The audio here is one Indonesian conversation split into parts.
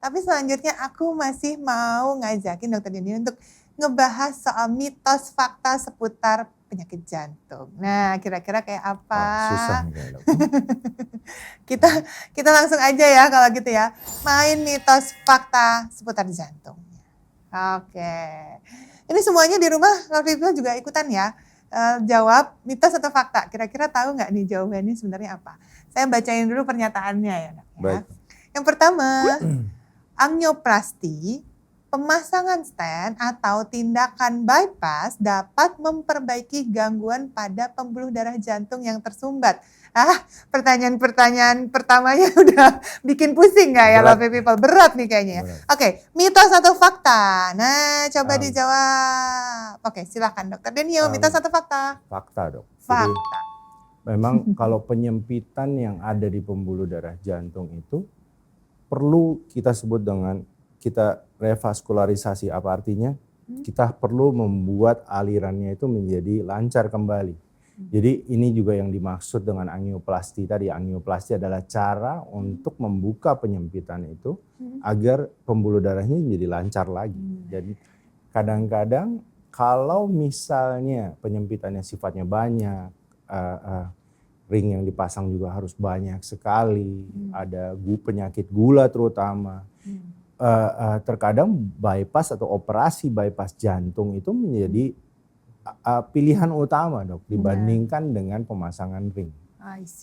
Tapi selanjutnya aku masih mau ngajakin Dokter Deni untuk ngebahas soal mitos fakta seputar penyakit jantung. Nah, kira-kira kayak apa? Wah, susah nih kayaknya, Dok. kita kita langsung aja ya kalau gitu ya. Main mitos fakta seputar jantung. Oke. Ini semuanya di rumah kalau people juga ikutan ya. Jawab mitos atau fakta. Kira-kira tahu nggak nih jawabannya sebenarnya apa? Saya bacain dulu pernyataannya ya, Dok, ya. Baik. Yang pertama, angioplasti, pemasangan stent atau tindakan bypass dapat memperbaiki gangguan pada pembuluh darah jantung yang tersumbat. Pertanyaan-pertanyaan pertamanya udah bikin pusing nggak ya, Berat. Lovely People? Berat nih kayaknya. Berat. Oke, mitos atau fakta? Nah, coba dijawab. Oke, silakan Dokter Denio, mitos atau fakta? Fakta, Dok. Jadi Fakta. memang kalau penyempitan yang ada di pembuluh darah jantung itu perlu kita sebut dengan kita revaskularisasi. Apa artinya? Kita perlu membuat alirannya itu menjadi lancar kembali. Jadi ini juga yang dimaksud dengan angioplasti tadi. Angioplasti adalah cara untuk membuka penyempitan itu agar pembuluh darahnya menjadi lancar lagi. Jadi kadang-kadang kalau misalnya penyempitannya sifatnya banyak, ring yang dipasang juga harus banyak sekali, ada penyakit gula terutama. Terkadang bypass atau operasi bypass jantung itu menjadi pilihan utama, Dok, dibandingkan dengan pemasangan ring.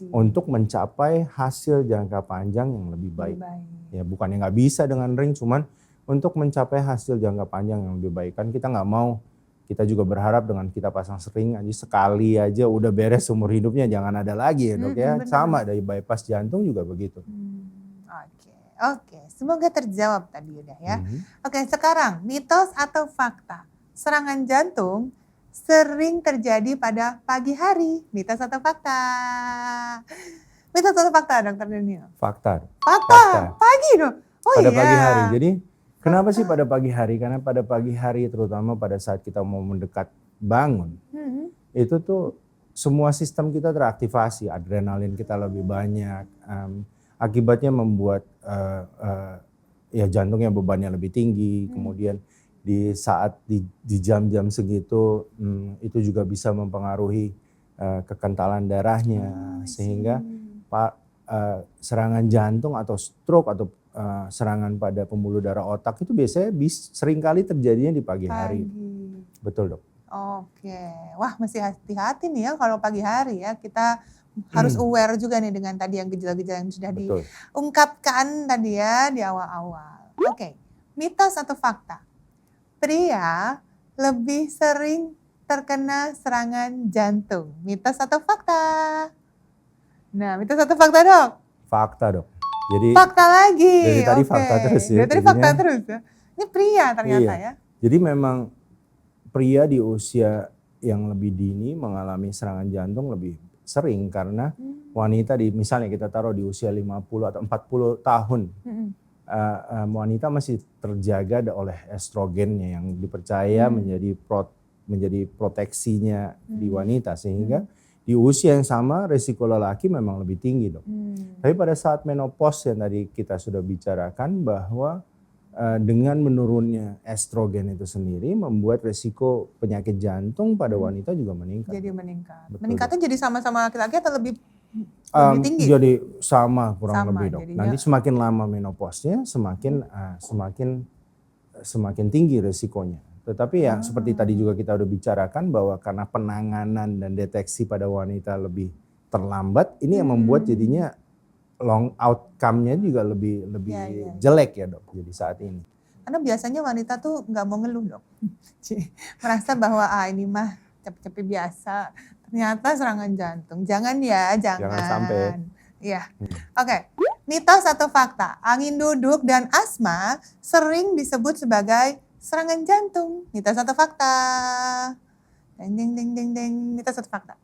Untuk mencapai hasil jangka panjang yang lebih baik. Ya bukannya nggak bisa dengan ring, cuman untuk mencapai hasil jangka panjang yang lebih baik. Kan kita nggak mau, kita juga berharap dengan kita pasang ring aja sekali aja udah beres seumur hidupnya, jangan ada lagi ya, Dok, ya. Sama dari bypass jantung juga begitu. Oke, semoga terjawab tadi udah ya. Oke, sekarang mitos atau fakta? Serangan jantung sering terjadi pada pagi hari. Mitos atau fakta? Mitos atau fakta, Dokter Denio? Fakta. Fakta. Pagi dong. Oh pada iya. pagi hari. Jadi kenapa sih pada pagi hari? Karena pada pagi hari terutama pada saat kita mau mendekat bangun, itu tuh semua sistem kita teraktivasi, adrenalin kita lebih banyak. Akibatnya membuat ya jantungnya bebannya lebih tinggi. Kemudian di saat di jam-jam segitu itu juga bisa mempengaruhi kekentalan darahnya, sehingga serangan jantung atau stroke atau serangan pada pembuluh darah otak itu biasanya seringkali terjadinya di pagi hari. Betul, Dok. Oke, wah mesti hati-hati nih ya kalau pagi hari ya, kita harus aware juga nih dengan tadi yang gejala-gejala yang sudah diungkapkan tadi ya di awal-awal. Oke, mitos atau fakta? Pria lebih sering terkena serangan jantung. Mitos atau fakta? Nah, mitos atau fakta, Dok? Fakta, Dok. Jadi fakta lagi. Dari tadi fakta terus ya. Dari tadi fakta terus ya. Ini pria ternyata ya. Jadi memang pria di usia yang lebih dini mengalami serangan jantung lebih sering karena wanita misalnya kita taruh di usia 50 atau 40 tahun. Wanita masih terjaga oleh estrogennya yang dipercaya menjadi proteksinya di wanita, sehingga di usia yang sama resiko lelaki memang lebih tinggi, Dok. Tapi pada saat menopause yang tadi kita sudah bicarakan bahwa dengan menurunnya estrogen itu sendiri membuat resiko penyakit jantung pada wanita juga meningkat. Jadi meningkat. Betul, meningkatnya jadi sama-sama laki-laki atau lebih tinggi? Jadi sama kurang lebih, Dok. Jadinya. Nanti semakin lama menopausnya semakin tinggi resikonya. Tetapi ya seperti tadi juga kita udah bicarakan bahwa karena penanganan dan deteksi pada wanita lebih terlambat, ini yang membuat jadinya long outcome-nya juga lebih jelek ya, Dok, jadi saat ini. Karena biasanya wanita tuh nggak mau ngeluh, Dok. Merasa bahwa ini mah capek-capek biasa. Ternyata serangan jantung. Jangan ya, jangan. Jangan sampai. Iya. Oke. Mitos atau fakta? Angin duduk dan asma sering disebut sebagai serangan jantung. Mitos atau fakta? Deng deng deng deng deng. Mitos atau fakta?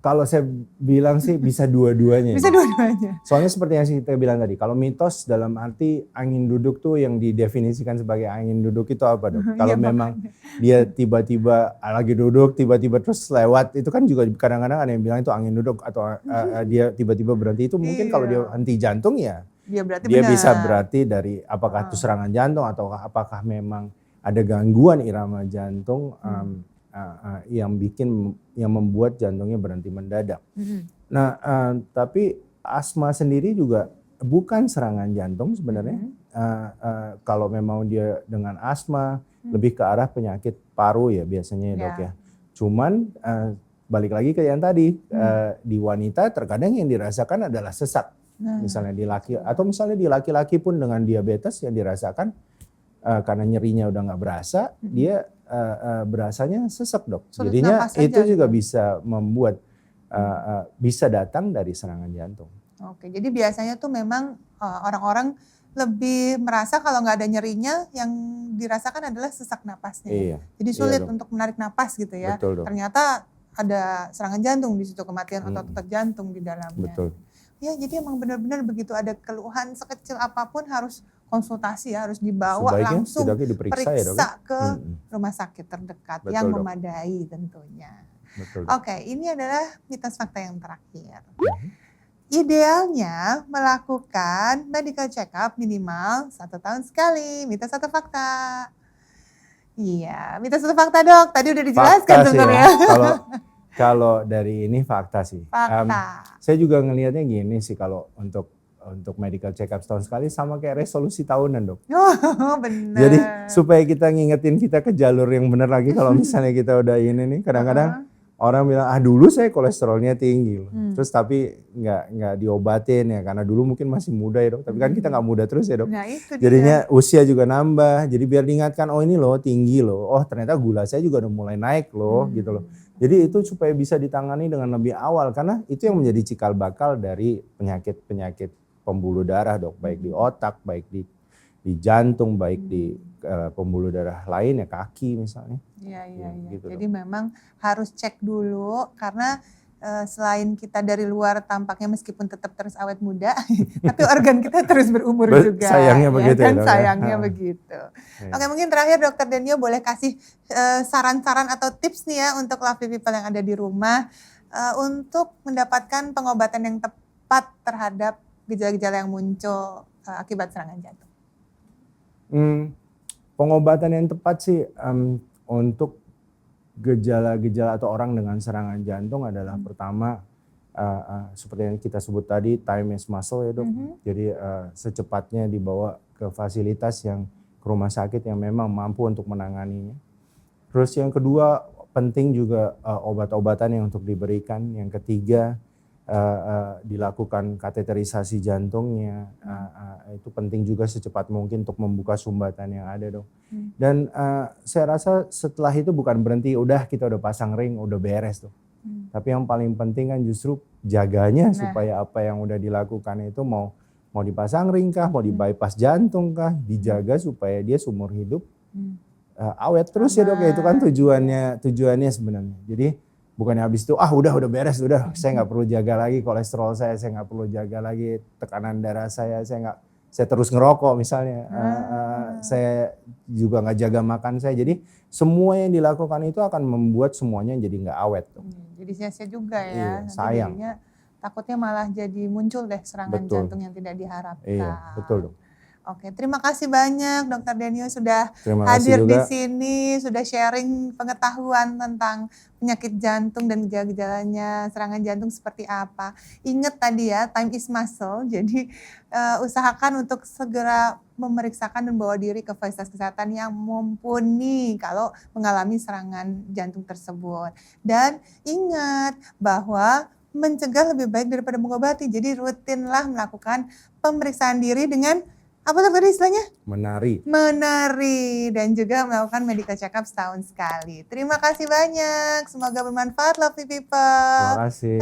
Kalau saya bilang sih bisa dua-duanya. Bisa dua-duanya. Soalnya seperti yang kita bilang tadi, kalau mitos dalam arti angin duduk tuh yang didefinisikan sebagai angin duduk itu apa, Dok? Kalau memang dia tiba-tiba lagi duduk, tiba-tiba terus lewat, itu kan juga kadang-kadang ada yang bilang itu angin duduk atau dia tiba-tiba berhenti, itu mungkin kalau dia henti jantung ya dia bisa berarti dari apakah itu serangan jantung atau apakah memang ada gangguan irama jantung yang membuat jantungnya berhenti mendadak. Nah, tapi asma sendiri juga bukan serangan jantung sebenarnya. Kalau memang dia dengan asma lebih ke arah penyakit paru ya biasanya ya dok ya. Cuman balik lagi ke yang tadi, di wanita terkadang yang dirasakan adalah sesak. Misalnya di laki atau misalnya di laki-laki pun dengan diabetes yang dirasakan karena nyerinya udah nggak berasa, dia berasanya sesak dok. Jadinya itu juga bisa membuat bisa datang dari serangan jantung. Oke, jadi biasanya tuh memang orang-orang lebih merasa kalau nggak ada nyerinya, yang dirasakan adalah sesak napasnya. Iya. Jadi sulit untuk menarik napas gitu ya. Betul, ternyata ada serangan jantung di situ, kematian otot-otot jantung di dalamnya. Betul. Ya, jadi emang benar-benar begitu ada keluhan sekecil apapun harus konsultasi ya, harus dibawa sebaiknya langsung periksa ke rumah sakit terdekat yang memadai tentunya. Oke, ini adalah mitos fakta yang terakhir. Idealnya melakukan medical check up minimal 1 tahun sekali. Mitos atau fakta? Iya, mitos atau fakta dok? Tadi udah dijelaskan sebenarnya. Kalau dari ini fakta sih. Fakta. Saya juga ngelihatnya gini sih, kalau untuk medical check up setahun sekali sama kayak resolusi tahunan dok. Oh benar. Jadi supaya kita ngingetin kita ke jalur yang benar lagi kalau misalnya kita udah ini nih, kadang-kadang orang bilang dulu saya kolesterolnya tinggi loh. Terus tapi nggak diobatin ya karena dulu mungkin masih muda ya dok. Tapi kan kita nggak muda terus ya dok. Nah, itu jadinya usia juga nambah. Jadi biar diingatkan, oh ini loh tinggi loh. Oh ternyata gula saya juga udah mulai naik loh gitu loh. Jadi itu supaya bisa ditangani dengan lebih awal karena itu yang menjadi cikal bakal dari penyakit pembuluh darah dok. Baik di otak, baik di jantung, baik di pembuluh darah lain ya, kaki misalnya. Iya. Gitu. Jadi memang harus cek dulu karena selain kita dari luar tampaknya meskipun tetap terus awet muda, tapi organ kita terus berumur juga. Sayangnya begitu kan? Ya, sayangnya begitu. Oke, mungkin terakhir Dokter Denio boleh kasih saran-saran atau tips nih ya untuk lovely people yang ada di rumah untuk mendapatkan pengobatan yang tepat terhadap gejala-gejala yang muncul akibat serangan jantung. Pengobatan yang tepat sih untuk gejala-gejala atau orang dengan serangan jantung adalah pertama seperti yang kita sebut tadi, time is muscle ya dok. Jadi secepatnya dibawa ke fasilitas ke rumah sakit yang memang mampu untuk menanganinya. Terus yang kedua penting juga obat-obatan yang untuk diberikan. Yang ketiga dilakukan kateterisasi jantungnya. Itu penting juga secepat mungkin untuk membuka sumbatan yang ada dok. Dan saya rasa setelah itu bukan berhenti udah kita udah pasang ring udah beres tuh. Tapi yang paling penting kan justru jaganya supaya apa yang udah dilakukan itu mau dipasang ring kah, mau di bypass jantung kah, dijaga supaya dia seumur hidup awet terus ya dok. Ya itu kan tujuannya sebenarnya. Jadi bukannya habis itu udah beres, udah saya nggak perlu jaga lagi kolesterol saya nggak perlu jaga lagi tekanan darah saya terus ngerokok misalnya, saya juga nggak jaga makan saya. Jadi semua yang dilakukan itu akan membuat semuanya jadi nggak awet. Jadi sia-sia juga ya. Iya, sayang. Jadinya takutnya malah jadi muncul deh serangan jantung yang tidak diharapkan. Iya, betul dok. Oke, terima kasih banyak Dokter Denio sudah hadir di sini, sudah sharing pengetahuan tentang penyakit jantung dan gejala-gejalanya, serangan jantung seperti apa. Ingat tadi ya, time is muscle, jadi usahakan untuk segera memeriksakan dan bawa diri ke fasilitas kesehatan yang mumpuni kalau mengalami serangan jantung tersebut. Dan ingat bahwa mencegah lebih baik daripada mengobati, jadi rutinlah melakukan pemeriksaan diri dengan apa tadi istilahnya? Menari dan juga melakukan medical check up setahun sekali. Terima kasih banyak. Semoga bermanfaat lovely people. Terima kasih.